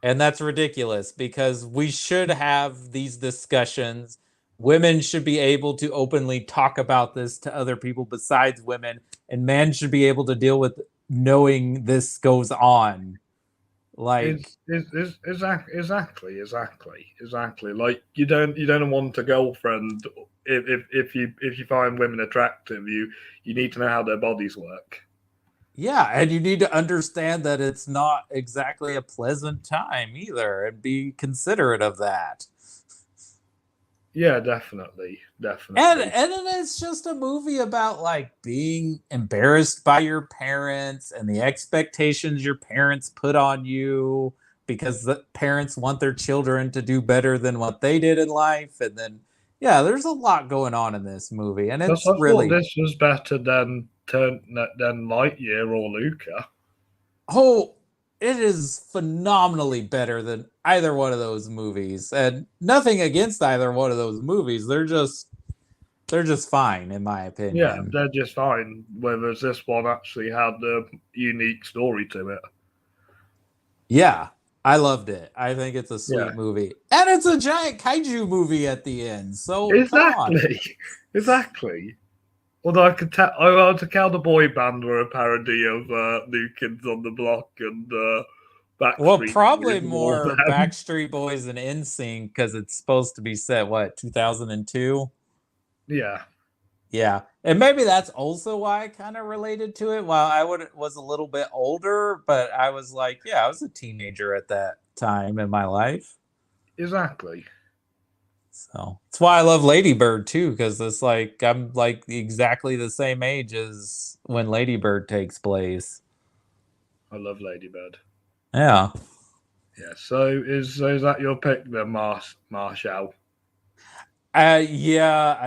And that's ridiculous because we should have these discussions. Women should be able to openly talk about this to other people besides women, and men should be able to deal with knowing this goes on. Like, Exactly. Like you don't want a girlfriend if you find women attractive. You need to know how their bodies work. yeah, and you need to understand that it's not exactly a pleasant time either, and be considerate of that. Yeah, definitely. And then it's just a movie about like being embarrassed by your parents and the expectations your parents put on you because the parents want their children to do better than what they did in life. And then yeah, there's a lot going on in this movie, and Because it's I thought really. this was better than Lightyear or Luca. Oh, it is phenomenally better than either one of those movies. And nothing against either one of those movies. They're just fine in my Yeah, opinion. they're just fine. Whereas this one actually had a unique story to it. Yeah, I loved it. I think it's a Yeah, sweet movie. And it's a giant kaiju movie at the end. So come on. exactly, exactly. Although I could tell, to count the boy band were a parody of New Kids on the Block and Well, Backstreet Boys probably and all of more them. Backstreet Boys and NSYNC because it's supposed to be set, what, 2002? Yeah, Yeah, and maybe that's also why I kind of related to it. While was a little bit older, but I was like, yeah, I was a teenager at that time in my life. exactly. So that's why I love Lady Bird too, because it's like I'm like exactly the same age as when Lady Bird takes place. I love Ladybird. Yeah. Yeah. So is that your pick, then, Marshall? Yeah,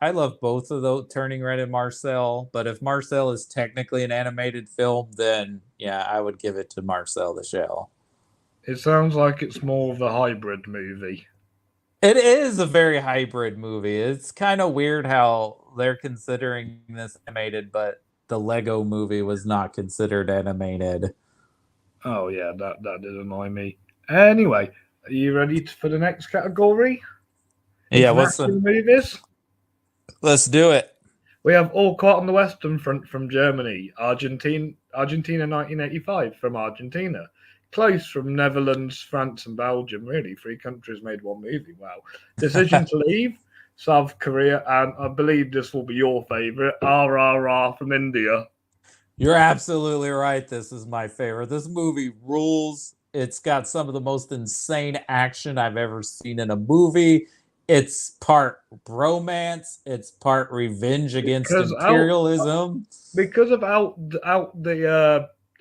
I love both of those, Turning Red and Marcel, but if Marcel is technically an animated film, then yeah, I would give it to Marcel the Shell. It sounds like it's more of a hybrid movie. It is a very hybrid movie. It's kind of weird how they're considering this animated, but the Lego movie was not considered animated. Oh yeah, that did annoy me. Anyway, are you ready for the next category? Yeah, what's International the movies. let's do it. We have All Caught on the Western Front from Germany, Argentina 1985 from Argentina, Close from Netherlands, France, and Belgium. Really, three countries made one movie. Wow. Decision to Leave, South Korea, and I believe this will be your favorite, RRR from India. You're absolutely right. This is my favorite. This movie rules. It's got some of the most insane action I've ever seen in a movie. It's part bromance, it's part revenge against Because out imperialism. because of out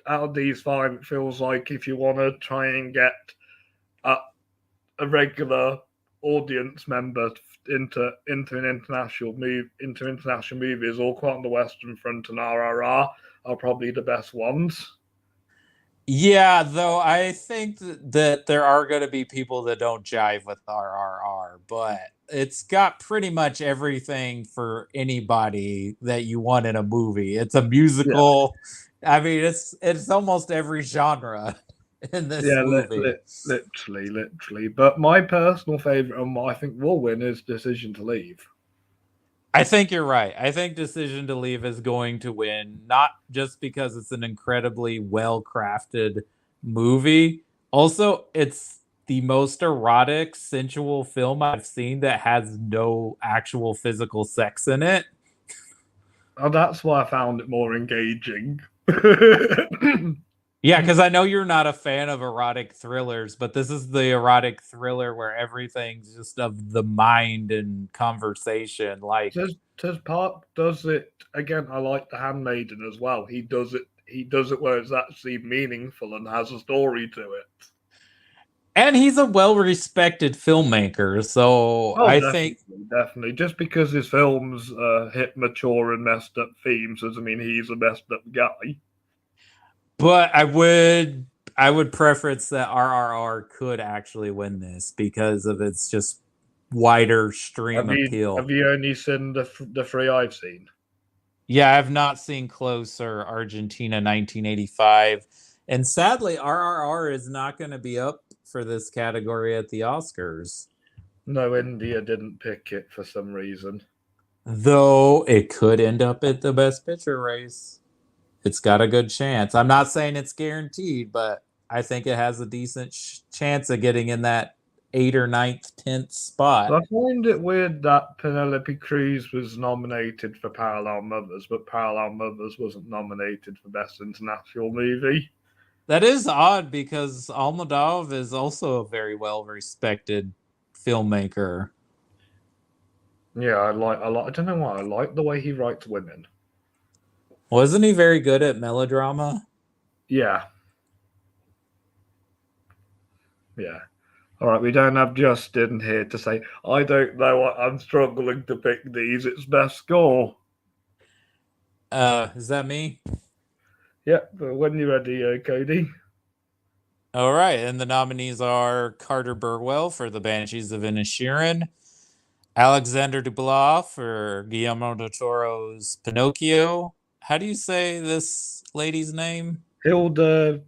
of these five, it feels like if you want to try and get a, a regular audience member into international movies, All Quiet on the Western Front and RRR are probably the best ones. Yeah, though I think that there are going to be people that don't jive with RRR, but it's got pretty much everything for anybody that you want in a movie. It's a Yeah, musical. I mean, it's almost every genre in this yeah, movie. literally. But my personal favorite and what I think will win is Decision to Leave. I think you're right. I think Decision to Leave is going to win, not just because it's an incredibly well crafted movie. Also, it's the most erotic, sensual film I've seen that has no actual physical sex in it. And that's why I found it more engaging. Yeah, because I know you're not a fan of erotic thrillers, but this is the erotic thriller where everything's just of the mind and conversation. Like, Tes Park does it again. I like the Handmaiden as well. He does it. He does it where it's actually meaningful and has a story to it. and he's a well respected filmmaker. So Oh, I definitely, think definitely. Just because his films hit mature and messed up themes doesn't mean he's a messed up guy. But I would preference that RRR could actually win this because of its just wider stream Have appeal. you only seen the three I've seen? Yeah, I've not seen Close or Argentina 1985. And sadly, RRR is not going to be up for this category at the Oscars. No, India didn't pick it for some reason. Though it could end up at the best picture race. It's got a good chance. I'm not saying it's guaranteed, but I think it has a decent chance of getting in that 8th or ninth, 10th spot. I find it weird that Penelope Cruz was nominated for Parallel Mothers, but Parallel Mothers wasn't nominated for Best International Movie. That is odd because Almodovar is also a very well respected filmmaker. Yeah, I don't know why I like the way he writes women. Wasn't he very good at melodrama? Yeah, yeah. All right, we don't have Justin here to say I don't know what I'm struggling to pick these. It's best score. Is that me? Yeah, but when you're ready, Cody. All right, and the nominees are Carter Burwell for The Banshees of Inisherin, Alexander Dublas for Guillermo del Toro's Pinocchio. How do you say this lady's name? Hilda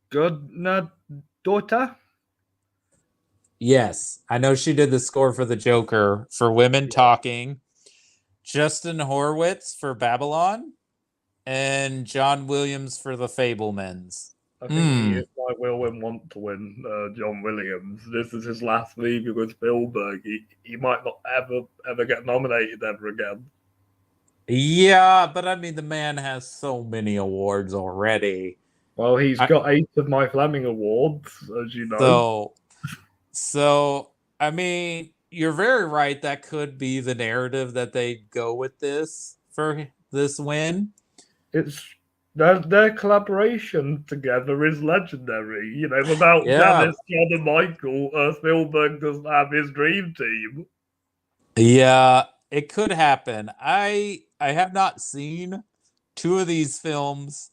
Gardner daughter. Yes, I know she did the score for The Joker for Women Talking, Justin Horwitz for Babylon, and John Williams for The Fablemans. I think he Hmm. is my will and want to win, John Williams. This is his last movie with Spielberg. He might not ever get nominated ever again. Yeah, but I mean, the man has so many awards already. Well, he's I, got 8 of my Fleming awards, as you know. so, so I mean, you're very right. That could be the narrative that they go with this for this win. It's their collaboration together is legendary. You know, without Yeah, Janice, John, and Michael, Spielberg doesn't have his dream team. yeah, it could happen. I have not seen two of these films.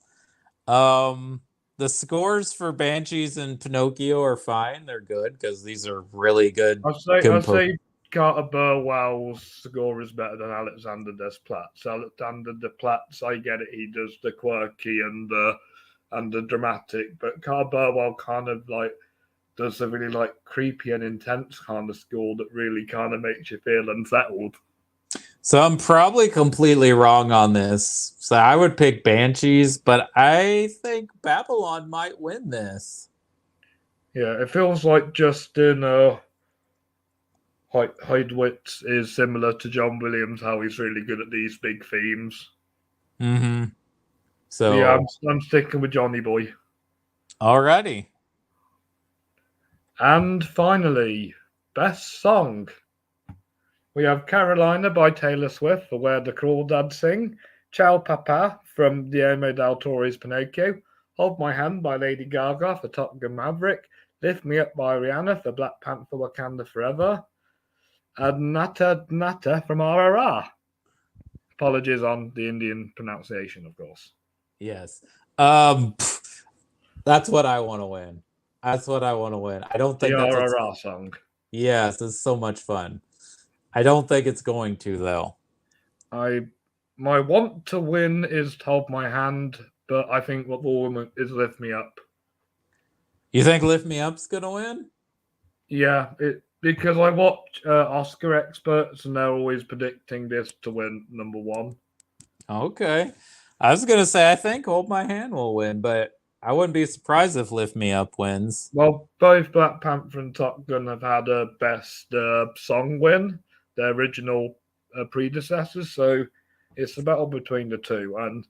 Um, the scores for Banshees and Pinocchio are fine. They're good because these are really good I compo. say Carter Burwell's score is better than Alexander Desplat's. Alexander Desplat's, I get it, he does the quirky and the dramatic, but Carter Burwell kind of like does a really like creepy and intense kind of score that really kind of makes you feel unsettled. So I'm probably completely wrong on this. So I would pick Banshees, but I think Babylon might win this. Yeah, it feels like Justin Heidwitz is similar to John Williams, how he's really good at these big themes. Mm-hmm. But yeah, So I'm sticking with Johnny Boy. alrighty. And finally, best song. We have Carolina by Taylor Swift for Where the Crawdads Sing, Ciao Papa from Guillermo del Toro's Pinocchio, Hold My Hand by Lady Gaga for Top Gun Maverick, Lift Me Up by Rihanna for Black Panther Wakanda Forever, and Nata Nata from RRR. Apologies on the Indian pronunciation, of course. Yes. That's what I want to win. That's what I want to win. I don't The think that's what's. RRR song. Yes, it's so much fun. I don't think it's going to though. My want to win is Hold My Hand, but I think what will win is Lift Me Up. You think Lift Me Up's gonna win? Yeah, because I watch Oscar experts and they're always predicting this to win number one. Okay. I was gonna say I think Hold My Hand will win, but I wouldn't be surprised if Lift Me Up wins. Well, both Black Panther and Top Gun have had a best song win, their original predecessors, so it's a battle between the two. And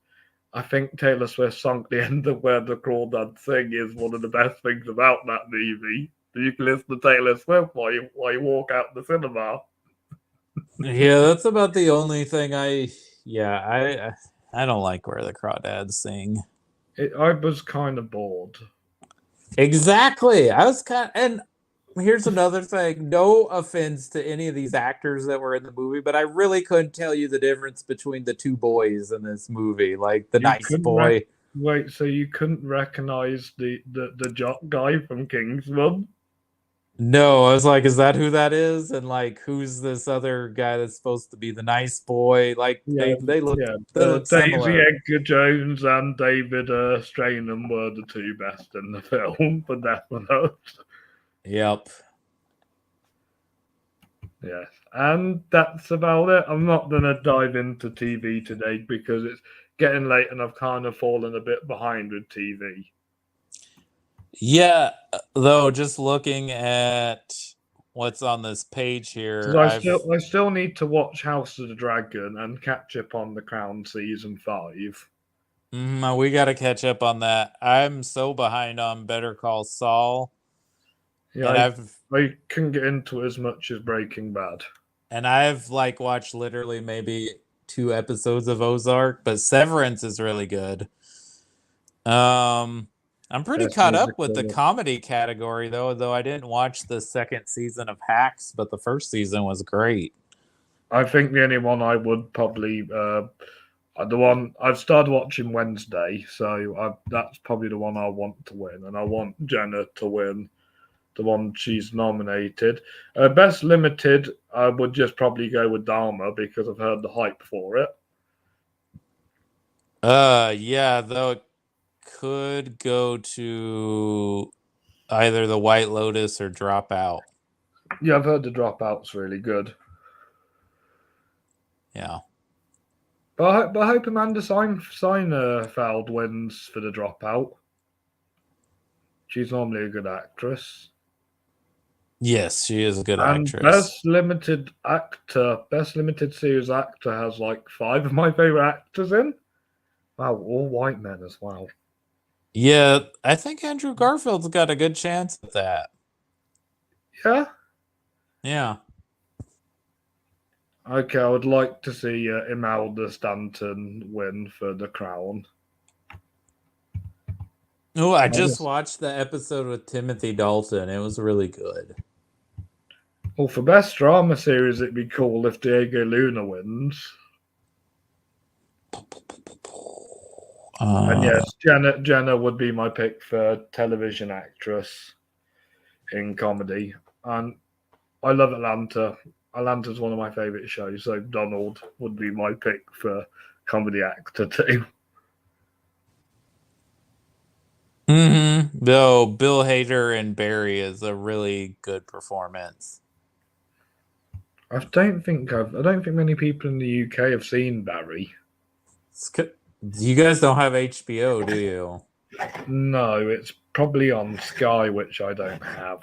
I think Taylor Swift's song "The End of Where the Crawdads Sing" is one of the best things about that movie. You can listen to Taylor Swift while you walk out the cinema. Yeah, that's about the only thing I don't like Where the Crawdads Sing. I was kind of bored. Exactly. I was kind of, and here's another thing. No offense to any of these actors that were in the movie, but I really couldn't tell you the difference between the two boys in this movie, like the You nice couldn't boy. wait, so you couldn't recognize the jock guy from Kingsman? No, I was like, is that who that is? And like, who's this other guy that's supposed to be the nice boy? Like, Yeah, yeah. they look Daisy similar. Edgar Jones and David Strainham were the two best in the film, for definite. Yep. Yes, and that's about it. I'm not gonna dive into TV today because it's getting late and I've kind of fallen a bit behind with TV. Yeah, though, just looking at what's on this page here, Because I still need to watch House of the Dragon and catch up on The Crown season 5. we got to catch up on that. I'm so behind on Better Call Saul, Yeah, and I couldn't get into it as much as Breaking Bad. I've like watched literally maybe 2 episodes of Ozark, but Severance is really good. I'm pretty Best caught up with the musical. comedy category though I didn't watch the second season of Hacks, but the first season was great. I think the only one I would probably the one I've started watching Wednesday, so that's probably the one I want to win, and I want Jenna to win the one she's nominated. Best limited, I would just probably go with Dharma because I've heard the hype for it. Yeah, though it could go to either the White Lotus or Dropout. Yeah, I've heard the Dropout's really good. Yeah. But I hope Amanda Seinfeld wins for the Dropout. She's normally a good actress. Yes, she is a good And actress. best limited series actor has like 5 of my favorite actors in. Wow, all white men as well. Yeah, I think Andrew Garfield's got a good chance at that. Yeah. Yeah. Okay, I would like to see Imelda Stanton win for The Crown. Oh, I just watched the episode with Timothy Dalton. It was really good. Well, for best drama series, it'd be cool if Diego Luna wins. And yes, Jenna would be my pick for television actress in comedy. And I love Atlanta. Atlanta's one of my favorite shows, so Donald would be my pick for comedy actor too. Though Bill Hader and Barry is a really good performance. I don't think many people in the UK have seen Barry. You guys don't have HBO, do you? No, it's probably on Sky, which I don't have.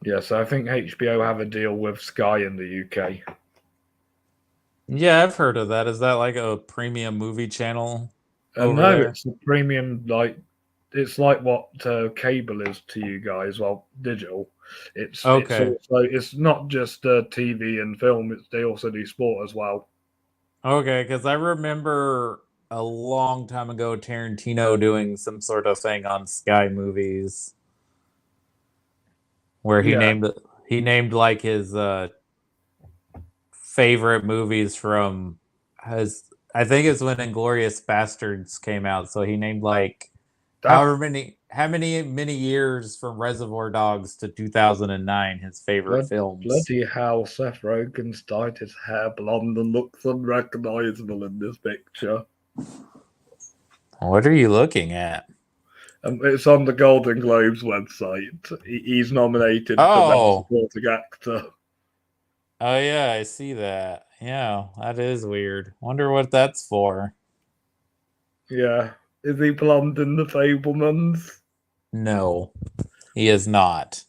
Yes, I think HBO have a deal with Sky in the UK. Yeah, I've heard of that. Is that like a premium movie channel over No, there? it's a premium, it's like what cable is to you guys. Well, digital. It's Okay. also it's not just TV and film. They also do sport as well. Okay, because I remember a long time ago Tarantino doing some sort of thing on Sky Movies where Yeah, he named like his favorite movies from his, I think it's when Inglorious Bastards came out. So he named like that how many years from Reservoir Dogs to 2009 his favorite films. bloody hell. Seth Rogen's dyed his hair blonde and looks unrecognizable in this picture. What are you looking at? It's on the Golden Globes website. He's nominated for Best Oh, Supporting Actor. oh yeah, I see that. Yeah, that is weird. Wonder what that's for. Yeah. Is he blonde in The Fablemans? No, he is not.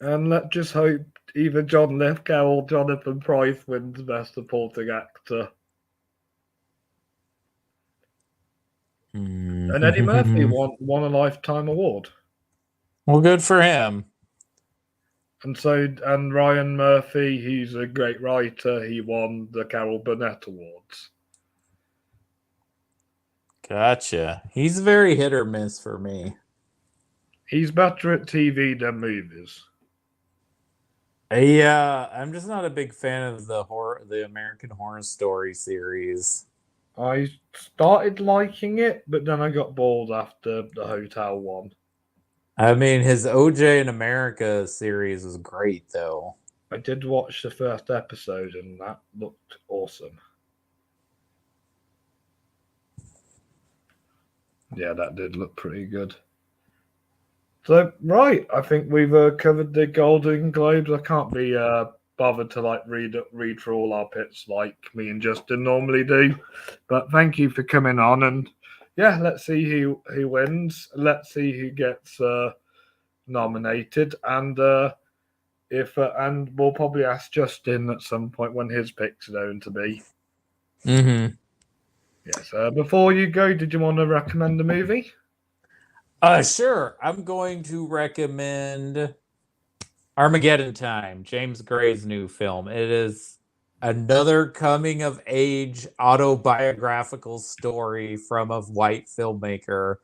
And let's just hope either John Lithgow or Jonathan Pryce wins Best Supporting Actor. And Eddie Murphy won a Lifetime Award. Well, good for him. And Ryan Murphy, he's a great writer. He won the Carol Burnett Awards. Gotcha. He's very hit or miss for me. He's better at TV than movies. Yeah, I'm just not a big fan of the American Horror Story series. I started liking it, but then I got bored after the hotel one. I mean, his OJ in America series was great, though. I did watch the first episode, and that looked awesome. Yeah, that did look pretty good. So, right, I think we've covered the Golden Globes. I can't be bothered to read through all our picks like me and Justin normally do. But thank you for coming on, and yeah, let's see who wins. Let's see who gets nominated, and and we'll probably ask Justin at some point when his picks are going to be. Yes. Before you go, did you want to recommend a movie? Sure. I'm going to recommend Armageddon Time, James Gray's new film. It is another coming of age autobiographical story from a white filmmaker,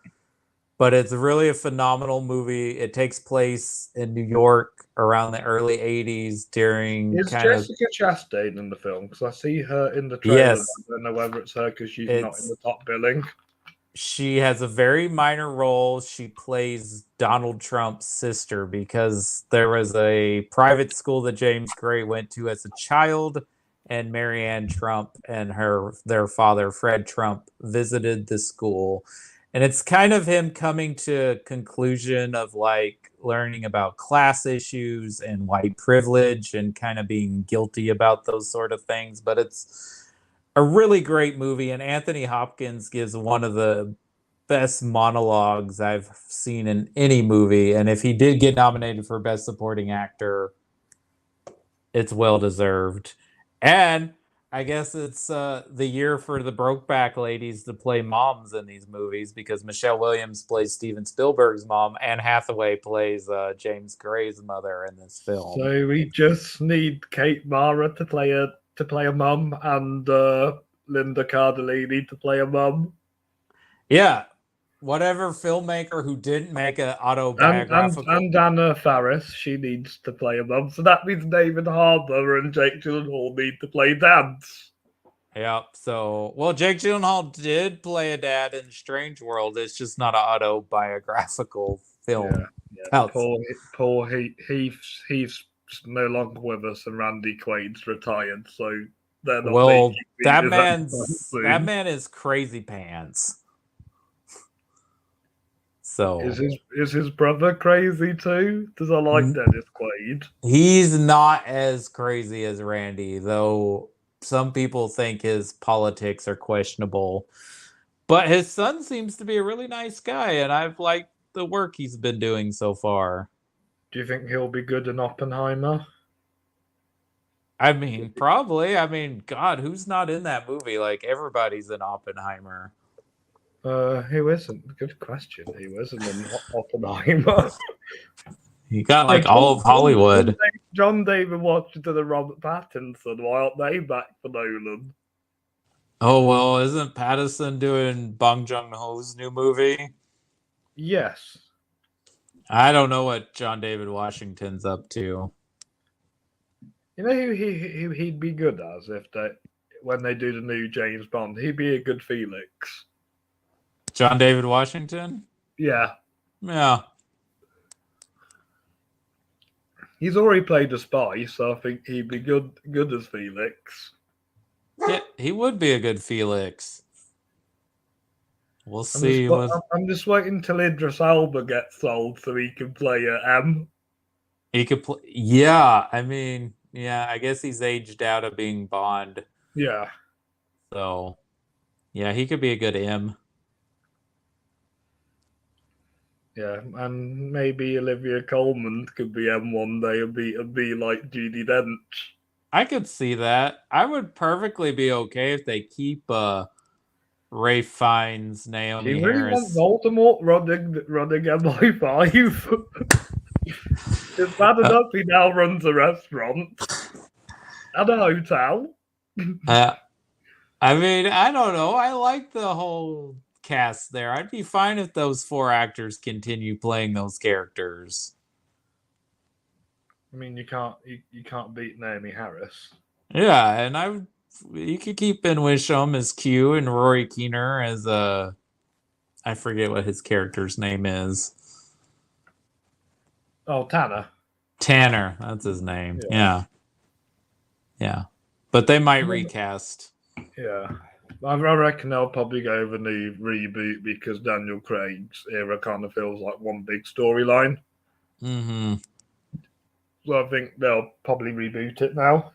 but it's really a phenomenal movie. It takes place in New York around the early 80s during Is Jessica Chastain in the film? Because I see her in the trailer. Yes. I don't know whether it's her because she's not in the top billing. She has a very minor role. She plays Donald Trump's sister because there was a private school that James Gray went to as a child, and Marianne Trump and their father, Fred Trump, visited the school. And it's kind of him coming to conclusion of like learning about class issues and white privilege and kind of being guilty about those sort of things. But it's a really great movie, and Anthony Hopkins gives one of the best monologues I've seen in any movie. And if he did get nominated for Best Supporting Actor, it's well deserved. And I guess it's the year for the Brokeback Ladies to play moms in these movies, because Michelle Williams plays Steven Spielberg's mom, and Hathaway plays James Gray's mother in this film. So we just need Kate Mara to play a mum, and Linda Cardellini to play a mum. Yeah, whatever filmmaker who didn't make an autobiographical. And Anna Faris, she needs to play a mum. So that means David Harbour and Jake Gyllenhaal need to play dads. Yep. So, well, Jake Gyllenhaal did play a dad in Strange World. It's just not an autobiographical film. Yeah. Paul Heath's no longer with us, and Randy Quaid's retired, so they're not. Well, that man is crazy pants. So is his brother crazy too? Does I like Dennis Quaid? He's not as crazy as Randy, though. Some people think his politics are questionable, but his son seems to be a really nice guy, and I've liked the work he's been doing so far. Do you think he'll be good in Oppenheimer? I mean, probably. I mean, God, who's not in that movie? Like, everybody's in Oppenheimer. Who isn't? Good question. Who isn't in Oppenheimer? You got like all of Hollywood. John David Washington and Robert Pattinson. Why aren't they back for Nolan? Oh, well, isn't Pattinson doing Bong Joon-ho's new movie? Yes. I don't know what John David Washington's up to. You know who he'd be good as when they do the new James Bond? He'd be a good Felix. John David Washington? Yeah. Yeah. He's already played a spy, so I think he'd be good as Felix. Yeah, he would be a good Felix. We'll see. I'm just waiting till Idris Elba gets sold so he can play M. He could play. Yeah, I mean, yeah, I guess he's aged out of being Bond. Yeah. So, yeah, he could be a good M. Yeah, and maybe Olivia Colman could be M one day and be like Judi Dench. I could see that. I would perfectly be okay if they keep Ralph Fiennes, Naomi He really Harris. wants Voldemort running MI5. It's bad enough he now runs a restaurant and a hotel. I mean, I don't know. I like the whole cast there. I'd be fine if those 4 actors continue playing those characters. I mean, you can't beat Naomi Harris. Yeah, and you could keep Ben Whishaw as Q and Rory Kinnear as I forget what his character's name is. Oh, Tanner. Tanner, that's his name. Yeah. But they might recast. Yeah. I reckon they'll probably go with a new reboot because Daniel Craig's era kind of feels like one big storyline. Mm-hmm. So I think they'll probably reboot it now.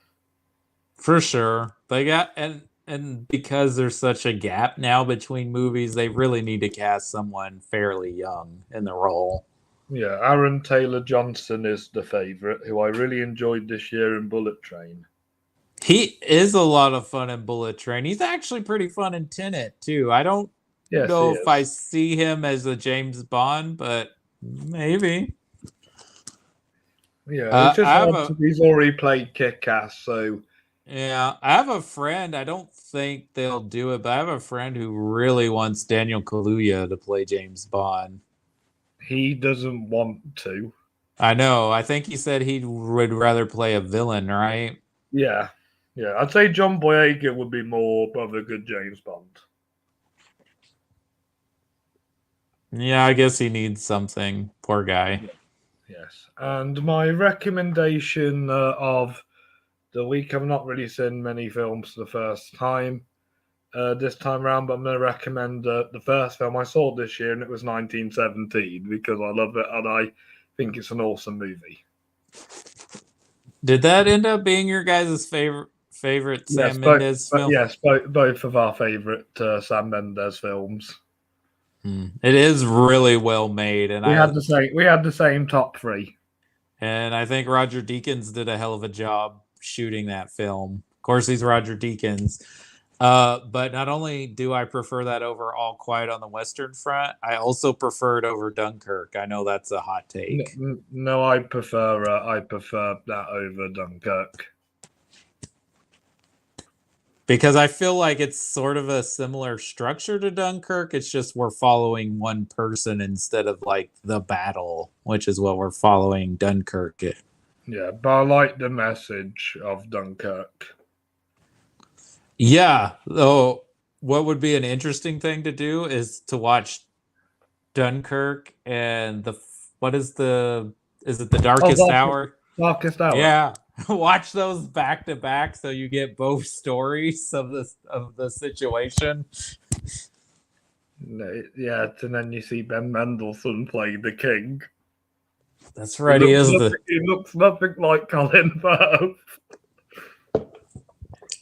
For sure. They got and because there's such a gap now between movies, they really need to cast someone fairly young in the role. Yeah, Aaron Taylor Johnson is the favorite, who I really enjoyed this year in Bullet Train. He is a lot of fun in Bullet Train. He's actually pretty fun in Tenet, too. I don't know if I see him as a James Bond, but maybe. Yeah, it's just he's already played Kick-Ass, so... Yeah, I have a friend, I don't think they'll do it, but I have a friend who really wants Daniel Kaluuya to play James Bond. He doesn't want to. I know. I think he said he would rather play a villain, right? Yeah. Yeah, I'd say John Boyega would be more of a good James Bond. Yeah, I guess he needs something. Poor guy. Yes. And my recommendation of the week, I've not really seen many films for the first time this time around, but I'm going to recommend the first film I saw this year, and it was 1917, because I love it and I think it's an awesome movie. Did that end up being your guys' favorite Yes, Sam Mendes film? yes, both of our favorite Sam Mendes films. It is really well made, and We had the same top three. And I think Roger Deakins did a hell of a job shooting that film. Of course, he's Roger Deakins. But not only do I prefer that over All Quiet on the Western Front, I also prefer it over Dunkirk. I know that's a hot take. No, I prefer that over Dunkirk. Because I feel like it's sort of a similar structure to Dunkirk. It's just we're following one person instead of like the battle, which is what we're following Dunkirk in. Yeah, but I like the message of Dunkirk. Yeah, though what would be an interesting thing to do is to watch Dunkirk and is it the Darkest Hour? Darkest Hour. Yeah. Watch those back to back so you get both stories of the situation. Yeah, and then you see Ben Mendelsohn play the king. That's right. He looks nothing like Colin Firth.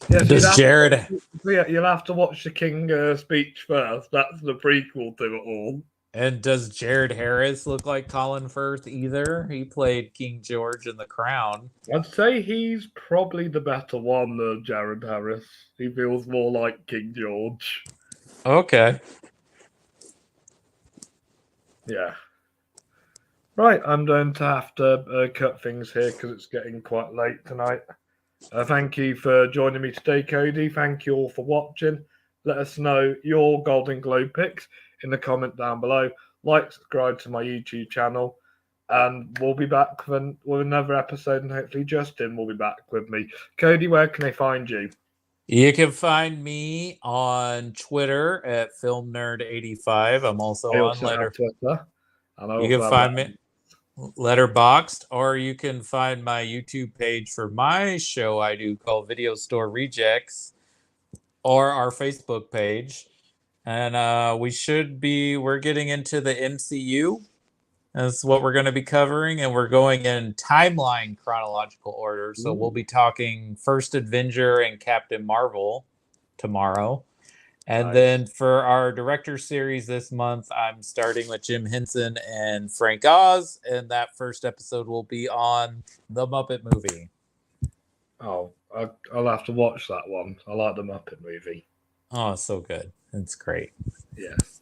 Yes, you'll have to watch the King speech first. That's the prequel to it all. And does Jared Harris look like Colin Firth either? He played King George in The Crown. I'd say he's probably the better one than Jared Harris. He feels more like King George. Okay. Yeah. Right, I'm going to have to cut things here because it's getting quite late tonight. Thank you for joining me today, Cody. Thank you all for watching. Let us know your Golden Globe picks in the comment down below. Like, subscribe to my YouTube channel, and we'll be back with another episode, and hopefully Justin will be back with me. Cody, where can they find you? You can find me on Twitter at FilmNerd85. I'm also on Twitter. You can find me Letterboxd, or you can find my YouTube page for my show I do called Video Store Rejects, or our Facebook page. And we're getting into the MCU. That's what we're going to be covering, and we're going in timeline chronological order. So we'll be talking First Avenger and Captain Marvel tomorrow. And then for our director series this month, I'm starting with Jim Henson and Frank Oz, and that first episode will be on The Muppet Movie. Oh, I'll have to watch that one. I like The Muppet Movie. Oh, it's so good. It's great. Yes.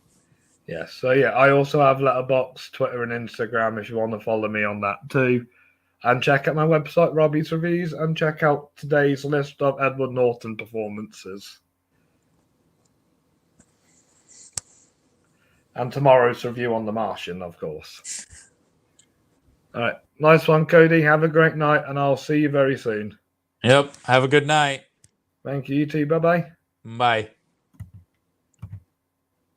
Yes. So, yeah, I also have Letterboxd, Twitter, and Instagram if you want to follow me on that too. And check out my website, Robbie's Reviews, and check out today's list of Edward Norton performances. And tomorrow's review on The Martian, of course. All right. Nice one, Cody. Have a great night, and I'll see you very soon. Yep. Have a good night. Thank you. You too. Bye-bye. Bye.